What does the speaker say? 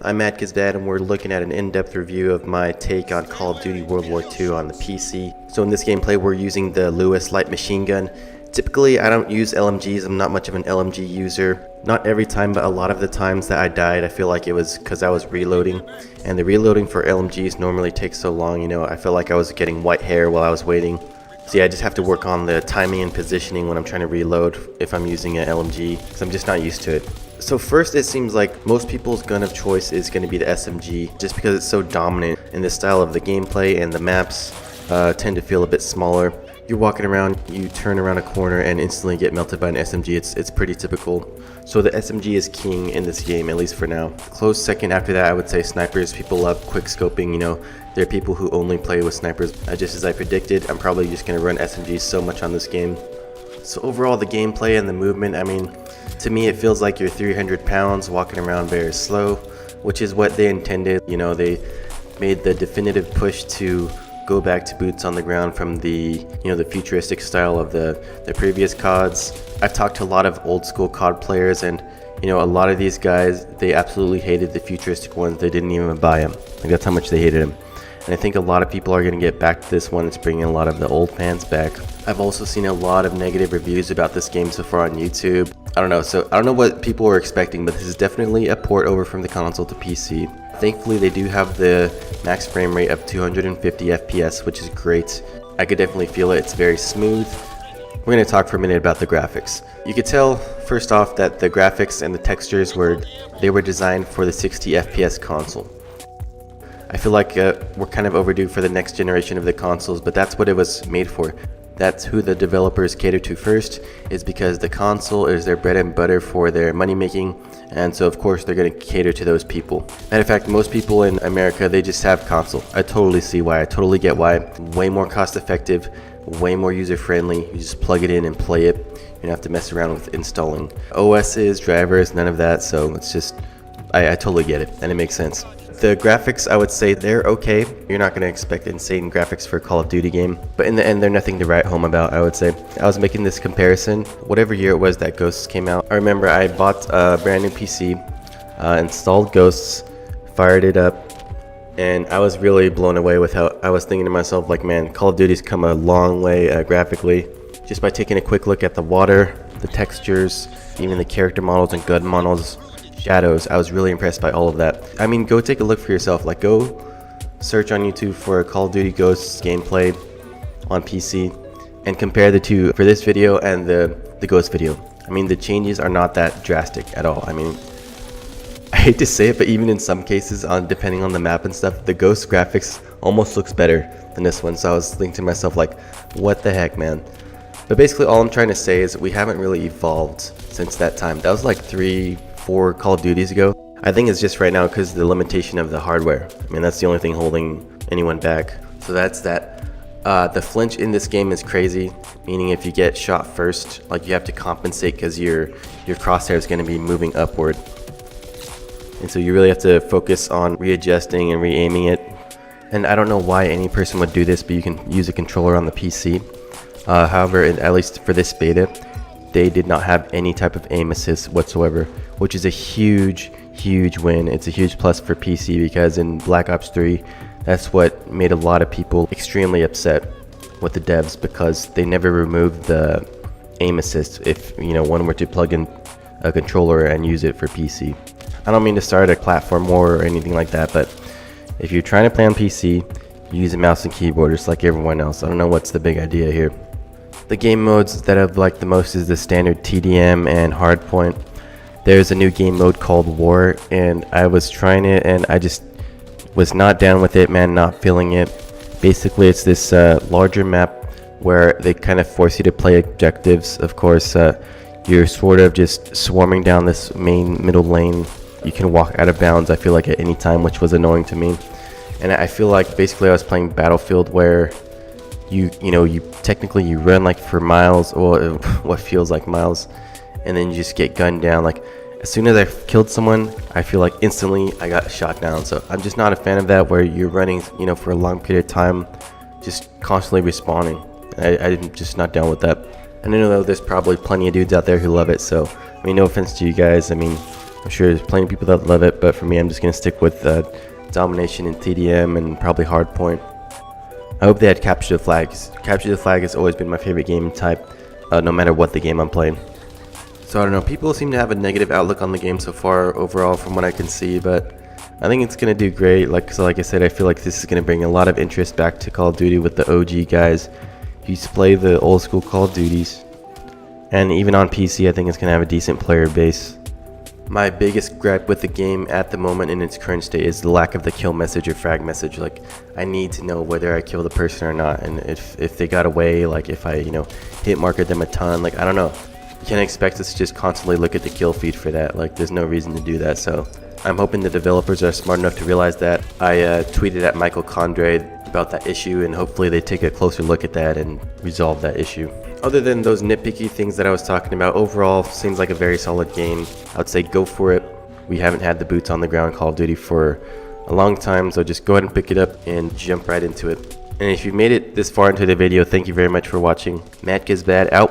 I'm Matt Gizdat, and we're looking at an in-depth review of my take on Call of Duty World War II on the PC. So in this gameplay, we're using the Lewis light machine gun. Typically, I don't use LMGs. I'm not much of an LMG user. Not every time, but a lot of the times that I died, I feel like it was because I was reloading. And the reloading for LMGs normally takes so long, I feel like I was getting white hair while I was waiting. So yeah, I just have to work on the timing and positioning when I'm trying to reload if I'm using an LMG, because I'm just not used to it. So first, it seems like most people's gun of choice is going to be the SMG, just because it's so dominant in the style of the gameplay, and the maps tend to feel a bit smaller. You're walking around, you turn around a corner and instantly get melted by an SMG. It's pretty typical. So the SMG is king in this game, at least for now. Close second after that, I would say snipers. People love quick scoping, There are people who only play with snipers. Just as I predicted, I'm probably just going to run SMGs so much on this game. So overall, the gameplay and the movement, to me it feels like you're 300 pounds walking around very slow, which is what they intended. They made the definitive push to go back to boots on the ground from the the futuristic style of the previous CODs. I've talked to a lot of old school COD players, and a lot of these guys, they absolutely hated the futuristic ones. They didn't even buy them. That's how much they hated them. And I think a lot of people are going to get back to this one. It's bringing a lot of the old fans back. I've also seen a lot of negative reviews about this game so far on YouTube. I don't know what people were expecting, but this is definitely a port over from the console to PC. Thankfully, they do have the max frame rate of 250 FPS, which is great. I could definitely feel it. It's very smooth. We're going to talk for a minute about the graphics. You could tell, first off, that the graphics and the textures were designed for the 60 FPS console. I feel like we're kind of overdue for the next generation of the consoles, but that's what it was made for. That's who the developers cater to first, is because the console is their bread and butter for their money making, and so of course they're going to cater to those people. Matter of fact, most people in America, they just have console. I totally see why. I totally get why. Way more cost effective, way more user friendly. You just plug it in and play it. You don't have to mess around with installing OSs, drivers, none of that. So it's just, I totally get it, and it makes sense. The graphics, I would say they're okay. You're not going to expect insane graphics for a Call of Duty game, but in the end, they're nothing to write home about, I would say. I was making this comparison, whatever year it was that Ghosts came out. I remember I bought a brand new PC, installed Ghosts, fired it up, and I was really blown away with how I was thinking to myself, like, man, Call of Duty's come a long way graphically, just by taking a quick look at the water, the textures, even the character models and gun models, shadows. I was really impressed by all of that. Go take a look for yourself. Go search on YouTube for Call of Duty Ghosts gameplay on PC and compare the two for this video and the Ghost video. The changes are not that drastic at all. I hate to say it, but even in some cases, depending on the map and stuff, the Ghost graphics almost looks better than this one. So I was thinking to myself, like, what the heck, man? But basically all I'm trying to say is we haven't really evolved since that time. That was like 3-4 Call of Duties ago. I think it's just right now because of the limitation of the hardware. That's the only thing holding anyone back. So that's that. The flinch in this game is crazy, meaning if you get shot first, you have to compensate because your crosshair is going to be moving upward. And so you really have to focus on readjusting and re-aiming it. And I don't know why any person would do this, but you can use a controller on the PC. However, at least for this beta, they did not have any type of aim assist whatsoever, which is a huge win. It's a huge plus for PC, because in Black Ops 3, that's what made a lot of people extremely upset with the devs, because they never removed the aim assist if one were to plug in a controller and use it for PC. I don't mean to start a platform war or anything like that, but if you're trying to play on PC, use a mouse and keyboard just like everyone else. I don't know what's the big idea here. The game modes that I've liked the most is the standard TDM and hardpoint. There's a new game mode called War, and I was trying it and I just was not down with it, man, not feeling it. Basically, it's this larger map where they kind of force you to play objectives. Of course, you're sort of just swarming down this main middle lane. You can walk out of bounds, I feel like, at any time, which was annoying to me. And I feel like basically I was playing Battlefield, where you technically you run like for miles, or what feels like miles, and then you just get gunned down. Like, as soon as I killed someone, I feel like instantly I got shot down. So I'm just not a fan of that, where you're running for a long period of time, just constantly respawning. I'm just not down with that. And I know there's probably plenty of dudes out there who love it, so no offense to you guys. I'm sure there's plenty of people that love it, but for me, I'm just going to stick with domination and TDM and probably hardpoint. I hope they had capture the flags. Capture the flag has always been my favorite game type, no matter what the game I'm playing. So I don't know, people seem to have a negative outlook on the game so far overall from what I can see, but I think it's going to do great. Like I said, I feel like this is going to bring a lot of interest back to Call of Duty with the OG guys who used to play the old school Call of Duties. And even on PC, I think it's going to have a decent player base. My biggest gripe with the game at the moment in its current state is the lack of the kill message or frag message. Like, I need to know whether I kill the person or not, and if they got away, like if I, hit marker them a ton, like I don't know. You can't expect us to just constantly look at the kill feed for that. Like, there's no reason to do that. So I'm hoping the developers are smart enough to realize that. I tweeted at Michael Condre about that issue, and hopefully they take a closer look at that and resolve that issue. Other than those nitpicky things that I was talking about, overall seems like a very solid game. I would say go for it. We haven't had the boots on the ground Call of Duty for a long time, so just go ahead and pick it up and jump right into it. And if you made it this far into the video, thank you very much for watching. Matt Gizbad out.